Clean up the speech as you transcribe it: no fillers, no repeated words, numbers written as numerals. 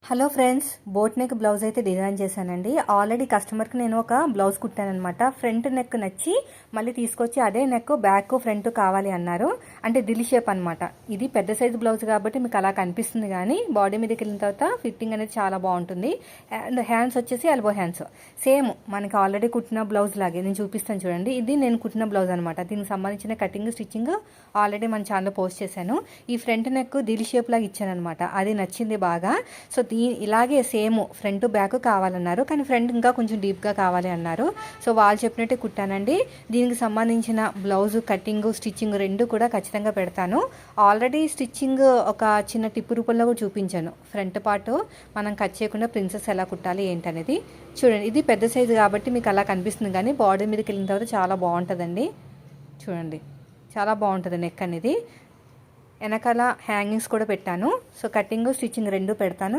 Hello friends, boat neck blouse అయితే design చేశానండి. Already కస్టమర్కి నేను ఒక బ్లౌజ్ కుట్టానమాట. ఫ్రంట్ నెక్ నచ్చి మళ్ళీ తీసుకొచ్చి అదే నెక్ బ్యాక్ ఫ్రంట్ కావాలి అన్నారు. అంటే దిల్ షేప్ అనమాట. ఇది పెద్ద సైజు బ్లౌజ్ కాబట్టి మీకు అలా కనిపిస్తుంది, కానీ బాడీ మీదకి వెళ్ళిన తర్వాత ఫిట్టింగ్ అనేది చాలా బాగుంటుంది. అండ్ హ్యాండ్స్ వచ్చేసి ఎల్బో హ్యాండ్స్ సేమ్ మనకి ఆల్రెడీ కుట్టిన బ్లౌజ్ లాగే నేను చూపిస్తాను చూడండి. ఇది నేను కుట్టిన బ్లౌజ్ అనమాట. దీనికి సంబంధించిన కటింగ్ స్టిచ్చింగ్ ఆల్రెడీ మన ఛానల్లో పోస్ట్ చేశాను. ఈ ఫ్రంట్ నెక్ దిల్ షేప్ లాగా ఇచ్చాను అనమాట. అది నచ్చింది బాగా. సో ఇలాగే సేమ్ ఫ్రంట్ బ్యాక్ కావాలన్నారు, కానీ ఫ్రంట్ ఇంకా కొంచెం డీప్గా కావాలి అన్నారు. సో వాళ్ళు చెప్పినట్టే కుట్టానండి. దీనికి సంబంధించిన బ్లౌజ్ కటింగ్ స్టిచ్చింగ్ రెండు కూడా ఖచ్చితంగా పెడతాను. ఆల్రెడీ స్టిచ్చింగ్ ఒక చిన్న టిప్పు రూపంలో కూడా చూపించాను. ఫ్రంట్ పార్ట్ మనం కట్ చేయకుండా ప్రిన్సెస్ ఎలా కుట్టాలి ఏంటనేది చూడండి. ఇది పెద్ద సైజు కాబట్టి మీకు అలా కనిపిస్తుంది, కానీ బాడీ మీదకి వెళ్ళిన తర్వాత చాలా బాగుంటుందండి. చూడండి, చాలా బాగుంటుంది నెక్ అనేది. వెనకాల హ్యాంగింగ్స్ కూడా పెట్టాను. సో కటింగ్ స్టిచ్చింగ్ రెండు పెడతాను.